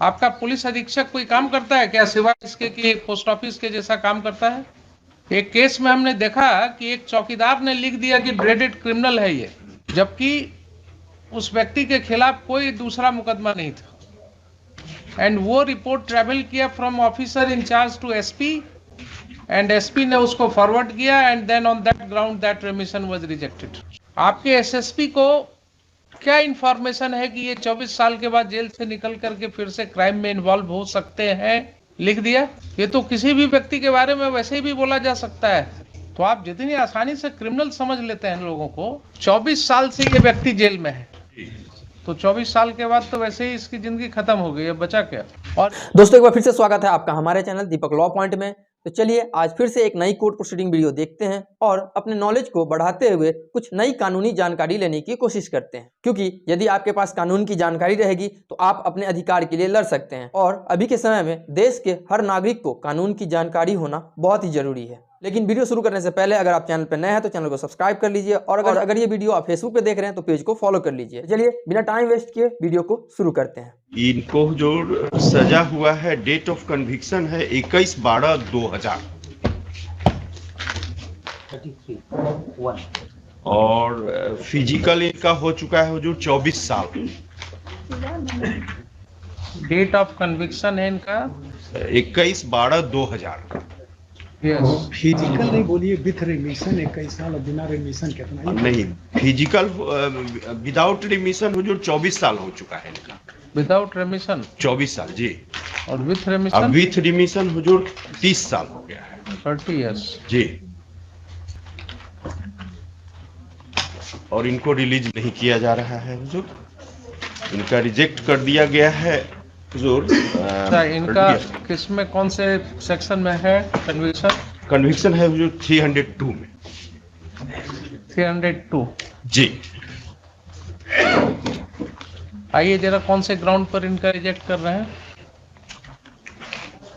आपका पुलिस अधीक्षक कोई काम करता है क्या सिवाय इसके कि पोस्ट ऑफिस के जैसा काम करता है? एक केस में हमने देखा कि एक चौकीदार ने लिख दिया कि ड्रेडेड क्रिमिनल है ये, जबकि उस व्यक्ति के खिलाफ कोई दूसरा मुकदमा नहीं था। एंड वो रिपोर्ट ट्रेवल किया from officer incharge to SP, and SP ने उसको फॉरवर्ड किया, and then on that ground that remission was rejected. आपके एसएसपी को क्या इंफॉर्मेशन है कि ये 24 साल के बाद जेल से निकल करके फिर से क्राइम में इन्वॉल्व हो सकते हैं? लिख दिया। ये तो किसी भी व्यक्ति के बारे में वैसे ही भी बोला जा सकता है। तो आप जितनी आसानी से क्रिमिनल समझ लेते हैं लोगों को, 24 साल से ये व्यक्ति जेल में है, तो 24 साल के बाद तो वैसे ही इसकी जिंदगी खत्म हो गई है, बचा क्या? और दोस्तों एक बार फिर से स्वागत है आपका हमारे चैनल दीपक लॉ पॉइंट में। तो चलिए आज फिर से एक नई कोर्ट प्रोसीडिंग वीडियो देखते हैं और अपने नॉलेज को बढ़ाते हुए कुछ नई कानूनी जानकारी लेने की कोशिश करते हैं, क्योंकि यदि आपके पास कानून की जानकारी रहेगी तो आप अपने अधिकार के लिए लड़ सकते हैं। और अभी के समय में देश के हर नागरिक को कानून की जानकारी होना बहुत ही जरूरी है। लेकिन वीडियो शुरू करने से पहले अगर आप चैनल पर नए हैं तो चैनल को सब्सक्राइब कर लीजिए, और अगर ये वीडियो आप फेसबुक पे देख रहे हैं तो पेज को फॉलो कर लीजिए। चलिए बिना टाइम वेस्ट किए वीडियो को शुरू करते हैं। इनको जो सजा हुआ है, डेट ऑफ कन्विक्शन है 21/12/2000 और फिजिकल इनका हो चुका है हुजूर 24 साल। डेट ऑफ कन्विक्शन है इनका 21/12/2000। फिजिकल नहीं बोलिए, विथ रिमिशन 21 साल और बिना रिमिशन कितना? नहीं, फिजिकल विदाउट रिमिशन हुजूर 24 साल हो चुका है इनका। विदाउट रेमिशन 24 साल जी। और विथ अब रेमिशन विथ रिमिशन हुजूर 30 साल हो गया है 30 इयर्स जी। और इनको रिलीज नहीं किया जा रहा है हुजूर, इनका रिजेक्ट कर दिया गया है हुजूर। अच्छा, इनका किसमें कौन से सेक्शन में है कन्विक्शन? कन्विक्शन है हुजूर 302 में 302 जी। आइए जरा कौन से ग्राउंड पर इनका रिजेक्ट कर रहे हैं?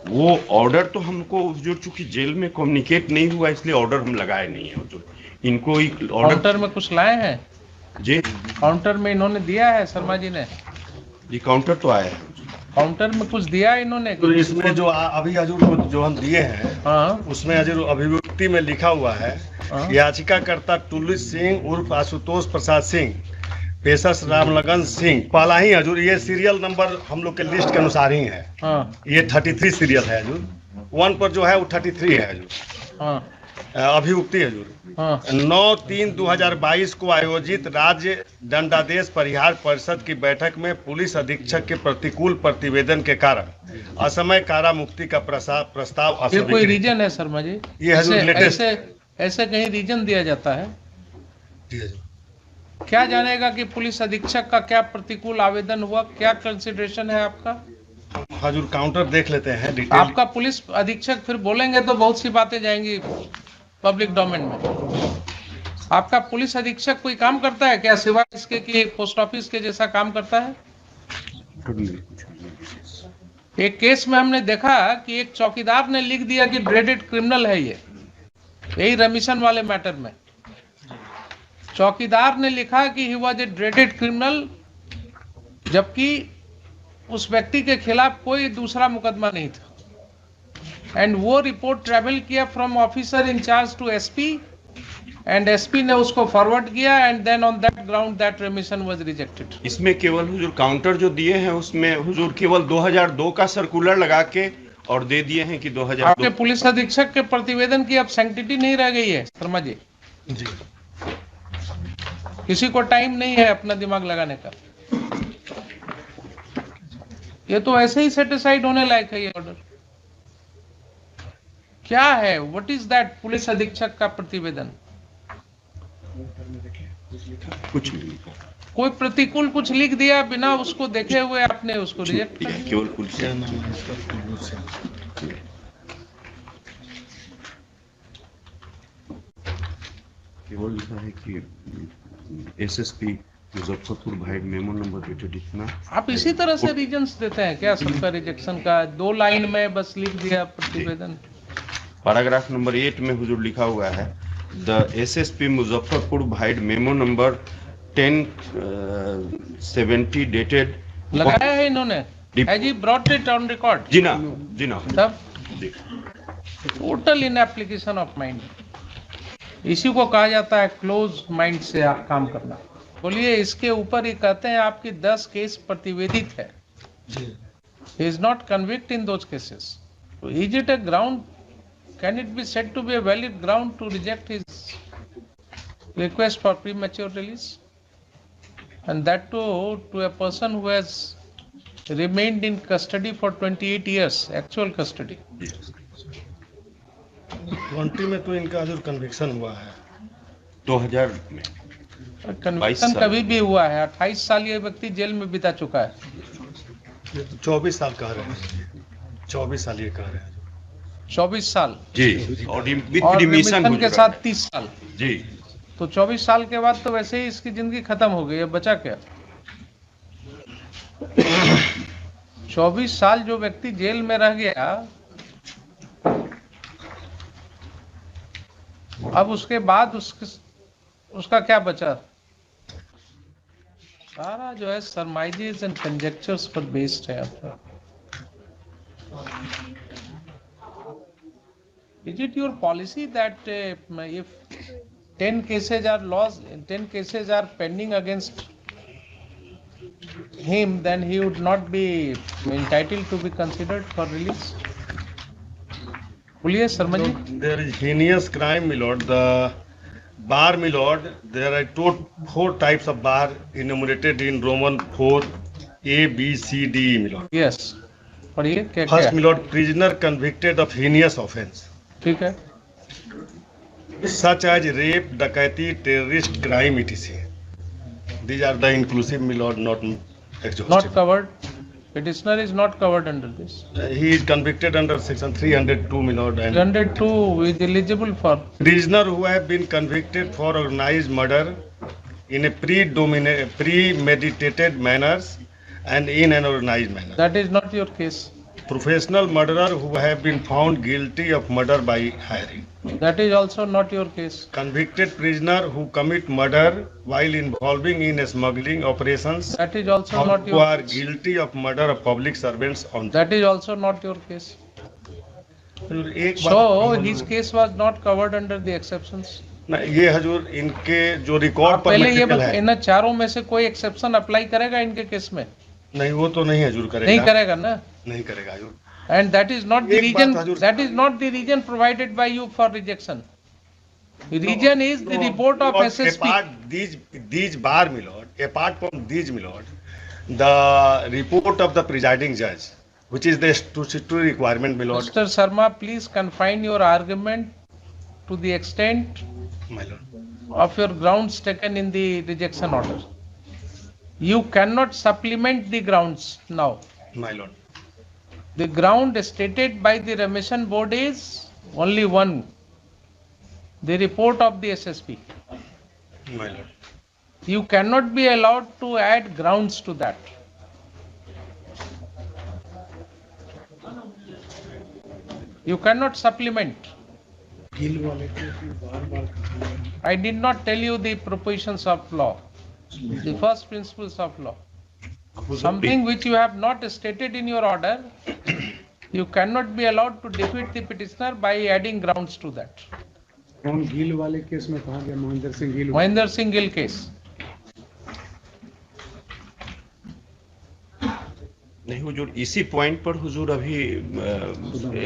वो ऑर्डर तो हमको हुजूर चूंकि जेल में कम्युनिकेट नहीं हुआ इसलिए ऑर्डर हम लगाए नहीं है हुजूर। इनको ऑर्डर काउंटर में कुछ लाए हैं? जी, काउंटर में इन्होंने दिया है शर्मा जी ने? ये काउंटर तो आया है। काउंटर में कुछ दिया है इन्होंने? तो इसमें जो अभी हजूर को जो हम दिए हैं, हाँ उसमें हजूर अभिव्यक्ति में लिखा हुआ है, हाँ। याचिकाकर्ता टुल्लू सिंह उर्फ आशुतोष प्रसाद सिंह, पेशस रामलगन सिंह, पहला ही हजूर। ये सीरियल नंबर हम लोग के लिस्ट के अनुसार ही है। हाँ ये 33 सीरियल है हजूर। 1 पर जो है वो 33 है हजूर। हाँ अभियुक्ति हजूर। हाँ 9/3/2022 को आयोजित राज्य दंडादेश परिहार परिषद की बैठक में पुलिस अधीक्षक के प्रतिकूल प्रतिवेदन के कारण असमय कारा मुक्ति का प्रस्ताव ये कोई अस्वीकृत। रीजन है शर्मा जी? ये हजूर ऐसे लेटेस्ट ऐसे कहीं रीजन दिया जाता है? क्या जानेगा कि पुलिस अधीक्षक का क्या प्रतिकूल आवेदन हुआ, क्या कंसिडरेशन है आपका? हजूर काउंटर देख लेते हैं डिटेल। आपका पुलिस अधीक्षक फिर बोलेंगे तो बहुत सी बातें जाएंगी पब्लिक डोमेन में। आपका पुलिस अधीक्षक कोई काम करता है क्या सिवाय इसके कि पोस्ट ऑफिस के जैसा काम करता है? एक केस में हमने देखा कि एक चौकीदार ने लिख दिया कि ड्रेडेड क्रिमिनल है ये, यही रेमिशन वाले मैटर में चौकीदार ने लिखा कि he was a dreaded criminal, जबकि उस व्यक्ति के खिलाफ कोई दूसरा मुकदमा नहीं था। एंड वो रिपोर्ट ट्रेवल किया from officer incharge to SP, and SP ने उसको फॉरवर्ड किया, and then on that ground that remission was rejected. इसमें केवल हुजूर काउंटर जो दिए हैं उसमें हुजूर केवल 2002 का सर्कुलर लगा के और दे दिए हैं कि 2002। आपके पुलिस अधीक्षक के प्रतिवेदन की अब सैंक्टिटी नहीं रह गई है शर्मा जी? जी। किसी को टाइम नहीं है अपना दिमाग लगाने का। ये तो ऐसे ही सेटिसाइड होने लायक है ये ऑर्डर। क्या है, व्हाट इज दैट? पुलिस अधीक्षक का प्रतिवेदन कुछ नहीं लिखा। कोई प्रतिकूल कुछ लिख दिया बिना उसको देखे हुए आपने उसको रिजेक्ट कर दिया। केवल पुलिस केवल लिखा है कि एसएसपी मुजफ्फरपुर भाई मेमो नंबर डेटेड इतना। आप इसी तरह से रीजंस देते हैं क्या सबका रिजेक्शन का? 2 लाइन में बस लिख दिया प्रतिवेदन। पैराग्राफ नंबर 8 में हुजूर लिखा हुआ है, द एसएसपी मुजफ्फरपुर भाई मेमो नंबर 1070 डेटेड। लगाया है इन्होंने? Has he brought it on record? जी ना, जी ना। तब जी। Total in application of mind, इसी को कहा जाता है क्लोज माइंड से आप काम करना। बोलिए, इसके ऊपर ही कहते हैं आपकी 10 केस प्रतिवेदित है। He is not convicted in those cases. So is it a ground? Can it be said to be a valid ground to reject his request for premature release? And that too to a person who has remained in custody for 28 years, actual custody. 20 में तो इनका जो conviction हुआ है 2000 में। Conviction कभी भी हुआ है। 28 साल ये व्यक्ति जेल में बिता चुका है। ये तो 24 साल कह रहे हैं, 24 साल ये कह रहे हैं। 24 साल जी, और विद और रिमिशन रिमिशन के साथ 30 साल। जी। तो 24 साल के बाद तो वैसे ही इसकी जिंदगी खत्म हो गई है, बचा क्या? 24 साल जो व्यक्ति जेल में रह गया, अब उसके बाद उसका क्या बचा? सारा जो है सरमाइजेस एंड कंजेक्चर्स पर बेस्ड है आपका। Is it your policy that if 10 cases are lost, 10 cases are pending against him, then he would not be entitled to be considered for release? बोलिए Sharma ji. There is heinous crime, my lord. The bar, my lord. There are 4 types of bar enumerated in Roman 4 A, B, C, D, my lord. Yes, पढ़िए क्या First, क्या? my lord, prisoner convicted of heinous offence, ठीक है। such as rape, dacoity, terrorist crime, etc. These are the inclusive, my lord, not exhaustive. Not covered. Petitioner is not covered under this. He is convicted under section 302, my lord, and 102 is eligible for. prisoner who have been convicted for organized murder in a premeditated manners and in an organized manner. That is not your case. Professional murderer who have been found guilty of murder by hiring. That is also not your case. Convicted prisoner who commit murder while involving in smuggling operations That is also or not who your are case. guilty of murder of public servants on That is also not your case. एक So बात his case was not covered under the exceptions. नहीं, ये हजूर इनके जो record आप पर पहले ये मेडिकल है इन चारों में से कोई एक्सेप्शन अप्लाई करेगा इनके केस में? नहीं, वो तो नहीं हजूर नहीं करेगा, करेगा ना। नहीं करेगा हजूर। And that is not the एक बात reason. Hazur- That is not the reason provided by you for rejection. The reason is the report of SSP. Apart these bar, my lord, apart from these, my lord, the report of the presiding judge, which is the statutory requirement, my lord, Mr. Sharma, please confine your argument to the extent my lord. of your grounds taken in the rejection order. You cannot supplement the grounds now. My lord. The ground stated by the remission board is only one, the report of the SSP. My lord. You cannot be allowed to add grounds to that. You cannot supplement. I did not tell you the propositions of law, the first principles of law. Something which you have not stated in your order, you cannot be allowed to defeat the petitioner by adding grounds to that. कौन गिल वाले case में कहा गया? Mahendra Singh Gill. Mahinder Singh Gill case. नहीं हुजूर, इसी point पर हुजूर अभी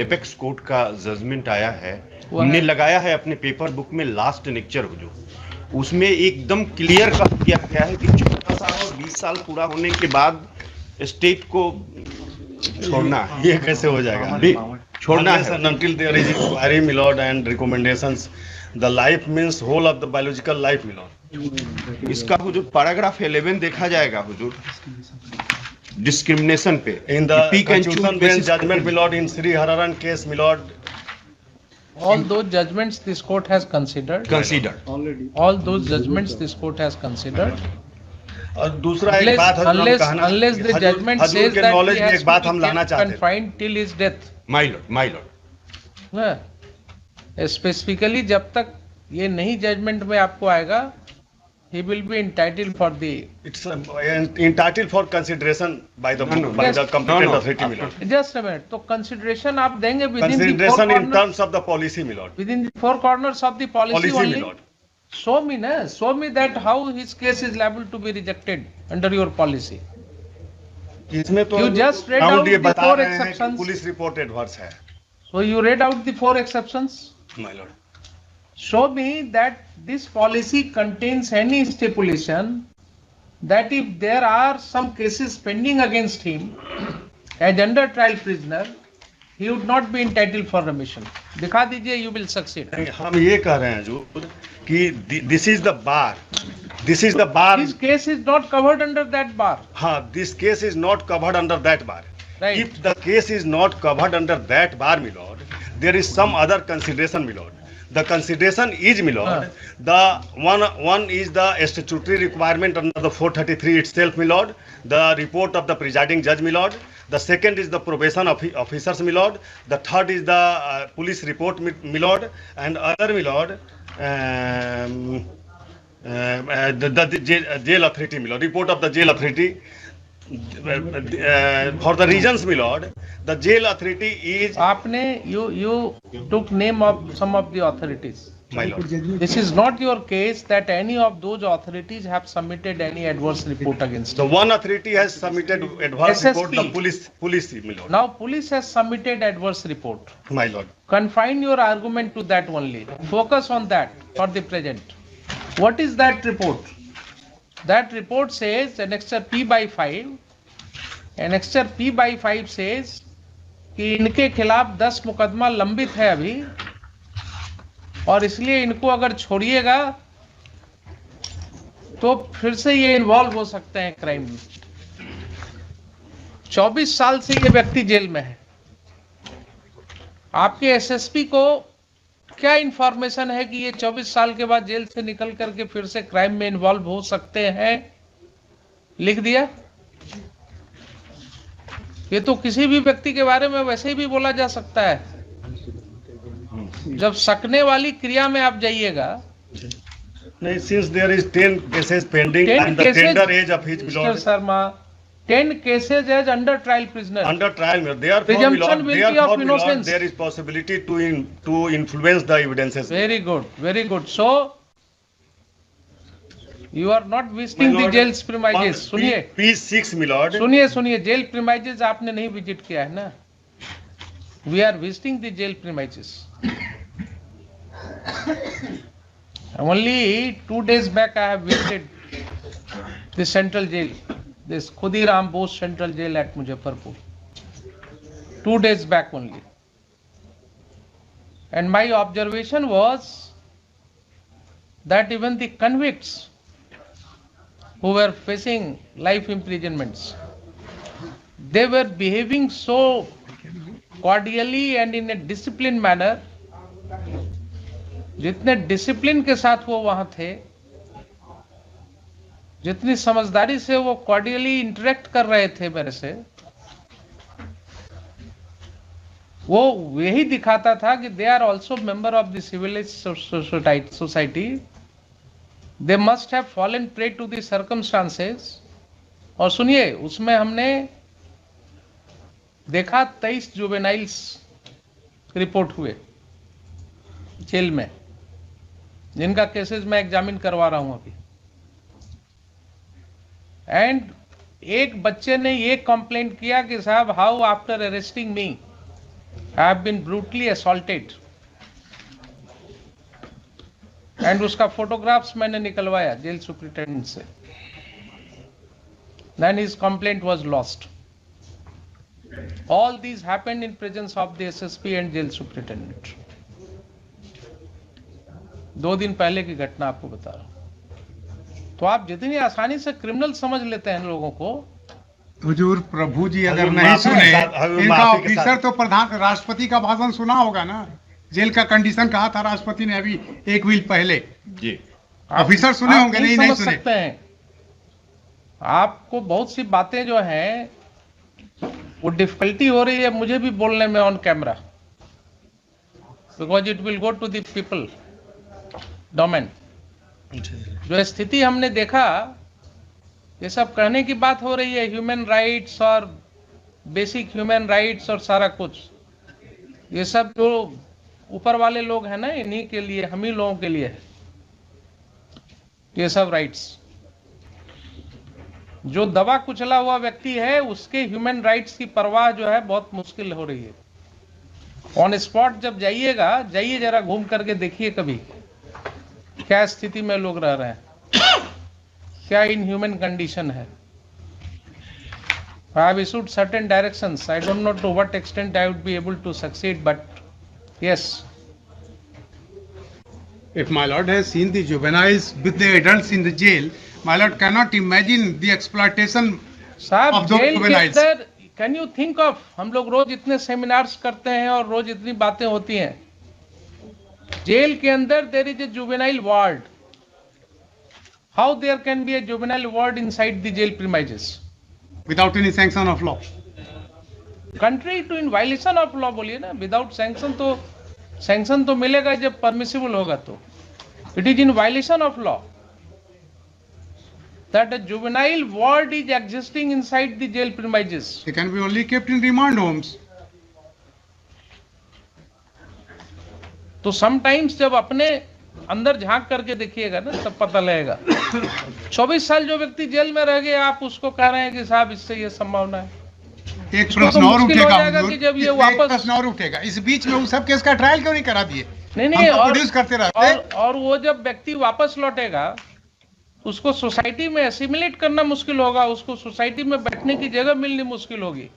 apex court का जजमेंट आया है, वो हमने है। लगाया है अपने पेपर बुक में लास्ट लेक्चर हुजूर, उसमें एकदम क्लियर कर दिया गया है कि 14 साल और 20 साल पूरा होने के बाद स्टेट को छोड़ना है, ये कैसे हो जाएगा? छोड़ना Unless है। and until there is inquiry, my lord, and recommendations, the life means whole of the biological life, my lord. इसका हुजूर पैराग्राफ 11 देखा जाएगा हुजूर, डिस्क्रिमिनेशन पे In the Pick and choose constitution bench basis- judgment, my lord, in Sri Hararan case, my lord, All those judgments this court has considered. Consider already All those judgments this court has considered. और दूसरा एक Unless, बात हजूर हम unless, कहना- unless the Hazur- judgment Hazur says के that knowledge he में has एक बात to हम be लाना kept चाहते थे। confined till his death. My Lord specifically जब तक ये नहीं जजमेंट में आपको आएगा, he will be entitled for the. It's entitled for consideration by the Yes. competent No. authority, my lord. Just a minute. तो consideration आप देंगे within the four Consideration in corners, terms of the policy, my lord. within the four corners of the policy Policy, only. my lord. Show me, na. Show me that how his case is liable to be rejected under your policy. इसमें तो You just read count out ये the बता four रहे हैं कि exceptions. Police report adverse है, So you read out the four exceptions. my lord. Show me that this policy contains any stipulation that if there are some cases pending against him as under trial prisoner, he would not be entitled for remission. दिखा दीजिए, you will succeed. नहीं, हम ये कह रहे हैं जो कि this is the bar, this is the bar. His case is not covered under that bar. हाँ, this case is not covered under that bar. Right. If the case is not covered under that bar, my lord, there is some other consideration, my lord. The consideration is, my lord, the one is the statutory requirement under the 433 itself, my lord, the report of the presiding judge, my lord. The second is the probation officers, my lord. The third is the police report, my lord, and other, my lord, the jail authority, my lord, report of the jail authority. For the reasons, my lord, the jail authority is, आपने you took name of some of the authorities. my lord. This is not your case that any of those authorities have submitted any adverse report against The him. one authority has submitted adverse SSP. report, the police, my lord. Now police has submitted adverse report. My lord. Confine your argument to that only. Focus on that for the present. What is that report? That report says annexure P/5. Annexure P/5 says कि इनके खिलाफ 10 मुकदमा लंबित है अभी, और इसलिए इनको अगर छोड़िएगा तो फिर से ये इन्वॉल्व हो सकते हैं क्राइम में. 24 साल से ये व्यक्ति जेल में है. आपके एसएसपी को क्या इंफॉर्मेशन है कि ये 24 साल के बाद जेल से निकल करके फिर से क्राइम में इन्वॉल्व हो सकते हैं? लिख दिया. ये तो किसी भी व्यक्ति के बारे में वैसे ही भी बोला जा सकता है. जब सकने वाली क्रिया में आप जाइएगा, नहीं, since there is 10 cases pending 10 and the cases, tender age of his, my Mr. lord, Sharma, 10 cases as under trial prisoner. under trial, my lord. Therefore, my Presumption lord, will be of therefore, my lord, innocence. there is possibility to influence the evidences. Very good, very good. So you are not visiting My the lord, jail's premises. सुनिए, P6, my lord. सुनिए, jail premises आपने नहीं visit किया है ना. We are visiting the jail premises. Only 2 days back I have visited the central jail, this Khudiram Bose central jail at Muzaffarpur. 2 days back only. And my observation was that even the convicts who were facing life imprisonments, they were behaving so cordially and in a disciplined manner. जितने discipline के साथ वो वहां थे, जितनी समझदारी से वो कॉर्डियली इंटरेक्ट कर रहे थे मेरे से, वो यही दिखाता था कि they are also member of the civilized society. They must have fallen prey to the circumstances. और सुनिए, उसमें हमने देखा 23 जुवेनाइल्स रिपोर्ट हुए जेल में, जिनका केसेस मैं एग्जामिन करवा रहा हूं अभी. एंड एक बच्चे ने ये कंप्लेंट किया कि साहब, how after arresting me I have been brutally assaulted. And उसका फोटोग्राफ्स मैंने निकलवाया जेल सुपरिटेंडेंट से. Then his complaint was lost. All these happened in presence of the SSP and jail superintendent. 2 दिन पहले की घटना आपको बता रहा हूं. तो आप जितनी आसानी से क्रिमिनल समझ लेते हैं लोगों को. हुजूर प्रभु जी अगर हजूर नहीं माफी के सुने, साथ- हजूर इनका माफी के ऑफिसर साथ। तो प्रधान राष्ट्रपति का भाषण सुना होगा ना. जेल का कंडीशन कहा था राष्ट्रपति ने अभी 1 वीक पहले. जी ऑफिसर सुने आप होंगे, नहीं समझ सुने. सकते हैं. आपको बहुत सी बातें जो हैं वो डिफिकल्टी हो रही है मुझे भी बोलने में on camera, because it will go to the people domain. जो स्थिति हमने देखा, ये सब कहने की बात हो रही है, ह्यूमन राइट्स और बेसिक ह्यूमन राइट्स और सारा कुछ, ये सब जो ऊपर वाले लोग हैं ना, इन्हीं के लिए, हम ही लोगों के लिए है ये सब राइट्स। जो दबा कुचला हुआ व्यक्ति है उसके ह्यूमन राइट्स की परवाह जो है बहुत मुश्किल हो रही है। ऑन स्पॉट जब जाइएगा, जाइए जरा घूम करके देखिए कभी क्या स्थिति में लोग रह रहे हैं, क्या इनह्यूमन कंडीशन है। I have issued certain directions. I don't know to what extent I would be able to succeed, but yes. If my lord has seen the juveniles with the adults in the jail, my lord cannot imagine the exploitation साहब of those jail के juveniles. अंदर can you think of, हम लोग रोज इतने seminars करते हैं और रोज इतनी बातें होती हैं, जेल के अंदर there is a juvenile ward. How there can be a juvenile ward inside the jail premises Without any sanction of law. Contrary to in violation of law बोलिए ना, विदाउट सैंक्शन। तो सैंक्शन तो मिलेगा जब permissible होगा, तो it is in violation of law that a juvenile ward is existing inside the jail premises. They can be only kept in remand homes. तो sometimes जब अपने अंदर झांक करके देखिएगा ना, तब पता लगेगा। 24 साल जो व्यक्ति जेल में रह गए, आप उसको कह रहे हैं कि साहब इससे ये संभावना है। एक इसको प्रश्न तो और मुश्किल हो उठेगा जाएगा हुजूर, कि जब ये इसमें एक वापस- प्रश्न और उठेगा, इस बीच में उन सब केस का ट्रायल क्यों नहीं करा दिए? नहीं हम तो और, प्रोड्यूस करते रहते। और वो जब व्यक्ति वापस लौटेगा, उसको सोसाइटी में एसिमिलेट करना मुश्किल होगा, उसको सोसाइटी में बैठने की जगह मिलनी मुश्किल होगी।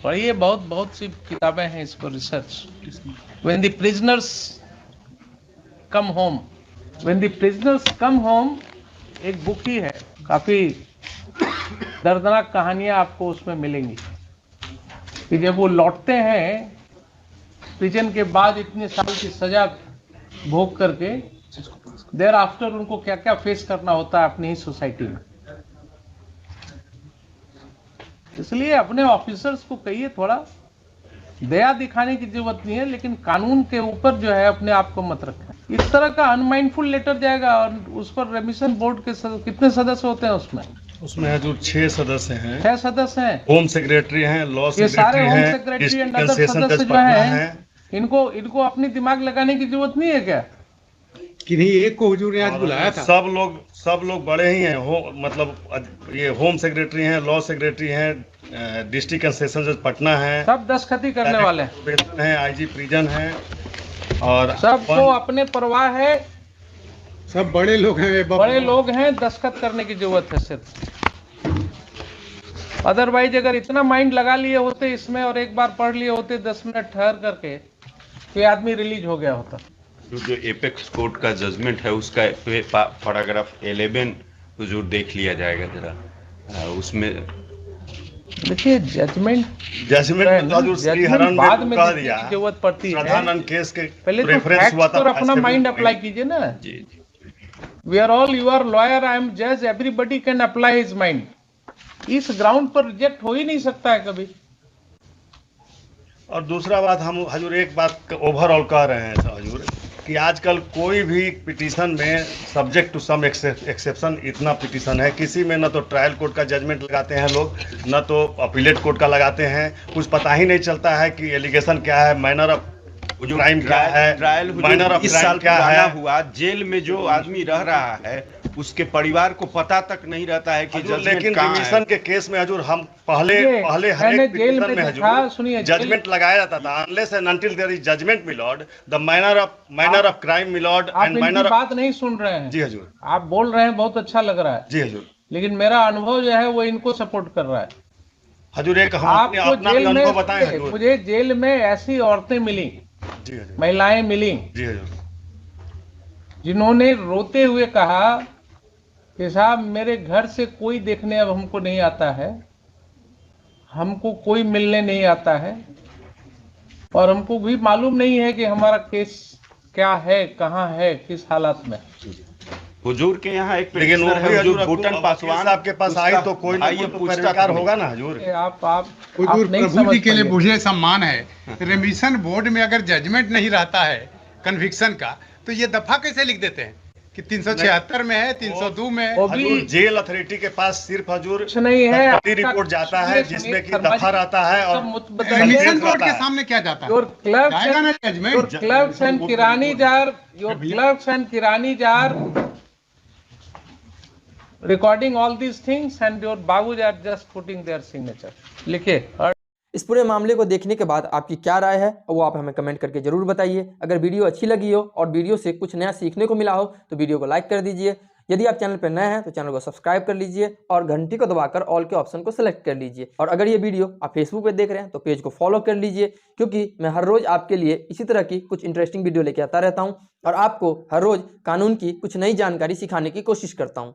पढ़िए, बहुत सी किताबें हैं इसको research. When the prisoners come home, when the prisoners come home, एक बुक ही है, काफी दर्दनाक कहानियां आपको उसमें मिलेंगी कि जब वो लौटते हैं प्रिजन के बाद इतने साल की सजा भोग करके, देयर आफ्टर उनको क्या क्या फेस करना होता है अपनी ही सोसाइटी में। इसलिए अपने ऑफिसर्स को कहिए, थोड़ा दया दिखाने की जरूरत नहीं है, लेकिन कानून के ऊपर जो है अपने आप को मत रखें। इस तरह का अनमाइंडफुल लेटर जाएगा और उस पर रेमिशन बोर्ड के कितने सदस्य होते हैं उसमें? उसमें हजूर 6 सदस्य हैं। 6 सदस्य हैं। होम सेक्रेटरी हैं, लॉ ये सारे सेक्रेटरी होम हैं, secretary and district other session सदस्य जज जो पटना हैं, हैं। इनको अपनी दिमाग लगाने की जरूरत नहीं है क्या? किन्हीं एक को हुजूर ने आज बुलाया था। सब लोग बड़े ही हैं, मतलब ये होम सेक्रेटरी हैं, लॉ सेक्रेटरी हैं, डिस्ट्रिक्ट एंड सेशन जज पटना हैं, सब दस्तखती करने वाले हैं, हैं, आईजी प्रिजन हैं, और सबको अपने परवाह है, सब बड़े लोग हैं, वे बड़े लोग हैं, दस्तखत करने की जरूरत है सिर्फ। अदरवाइज अगर इतना माइंड लगा लिए होते इसमें और एक बार पढ़ लिए होते 10 मिनट ठहर करके, तो ये आदमी रिलीज हो गया होता। जो एपेक्स कोर्ट का जजमेंट है उसका पैराग्राफ 11 हुजूर देख लिया जाएगा जरा। उसमें देखिए जजमेंट में तो हजूर श्री हरण बाद ने में कह देखने दिया, की जरूरत पड़ती है। प्रधान केस के पहले तो रेफरेंस हुआ फैक्ट्स था, पर अपना ऐसे माइंड भी- अप्लाई कीजिए ना। जी जी we are all, you are lawyer, I am जज, everybody can apply his mind. इस ग्राउंड पर रिजेक्ट हो ही नहीं सकता है कभी। और दूसरा बात, हम हजूर एक बात ओवरऑल कह रहे हैं हजूर कि आजकल कोई भी पिटीशन में सब्जेक्ट टू सम एक्सेप्शन इतना पिटीशन है, किसी में न तो ट्रायल कोर्ट का जजमेंट लगाते हैं लोग, न तो अपीलेट कोर्ट का लगाते हैं, कुछ पता ही नहीं चलता है कि एलिगेशन क्या है, मैनर ऑफ क्राइम क्या है, ट्रायल माइनर ऑफ 20 क्राइम साल क्या पुराना है। हुआ, जेल में जो आदमी रह रहा है उसके परिवार को पता तक नहीं रहता है कि हजूर, जजमेंट लेकिन कहाँ रिमिशन है। के केस में हजूर हम पहले मैंने हर एक जेल पिटीशन में में देखा, हजूर सुनिए, जेल- जजमेंट लगाया जाता था, unless and until there is judgement my lord, the manner of crime my lord आप एंड इनकी मैनर। बात नहीं सुन रहे हैं। जी हजूर, आप बोल रहे हैं, बहुत अच्छा लग रहा है, जी हजूर, लेकिन मेरा अनुभव जो है वो इनको सपोर्ट कर रहा है। हजूर एक हम अपने आपको अपना जेल अनुभव बताएं में, हजूर। मुझे जेल में ऐसी औरतें मिली, जी हजूर, महिलाएं मिली, जी हजूर, जिन्होंने रोते हुए कहा कि साहब मेरे घर से कोई देखने अब हमको नहीं आता है, हमको कोई मिलने नहीं आता है, और हमको भी मालूम नहीं है कि हमारा केस क्या है, कहाँ है, किस हालात में। हुजूर के यहाँ एक लेकिन वो petitioner भी है, हजूर जो भूटन पासवान आपके पास आई तो कोई ना भाई कोई ये तो पूछता पैरोकार क्यों होगा ना हजूर। आप हुजूर नहीं प्रभु समझ जी के लिए पाइए। मुझे सम्मान है, रेमिशन बोर्ड में अगर जजमेंट नहीं रहता है कन्विक्शन का, तो ये दफा कैसे लिख देते हैं? कि 376 में है, 302 में है। वो भी हजूर जेल अथॉरिटी के पास सिर्फ हजूर कुछ नहीं है। सरकारी रिपोर्ट जाता है जिसमें कि दफा रहता है और एडमिशन बोर्ड के सामने क्या जाता है? योर क्लर्क्स जाएगा ना योर जजमेंट। क्लर्क्स एंड किरानी जार, योर क्लर्क्स एंड किरानी jar recording all these things and your babus are just putting their signature. लिखिए। इस पूरे मामले को देखने के बाद आपकी क्या राय है वो आप हमें कमेंट करके जरूर बताइए। अगर वीडियो अच्छी लगी हो और वीडियो से कुछ नया सीखने को मिला हो तो वीडियो को लाइक कर दीजिए। यदि आप चैनल पर नए हैं तो चैनल को सब्सक्राइब कर लीजिए और घंटी को दबाकर ऑल के ऑप्शन को सेलेक्ट कर लीजिए। और अगर ये वीडियो आप फेसबुक पे देख रहे हैं तो पेज को फॉलो कर लीजिए, क्योंकि मैं हर रोज आपके लिए इसी तरह की कुछ इंटरेस्टिंग वीडियो लेके आता रहता हूँ और आपको हर रोज कानून की कुछ नई जानकारी सिखाने की कोशिश करता हूँ।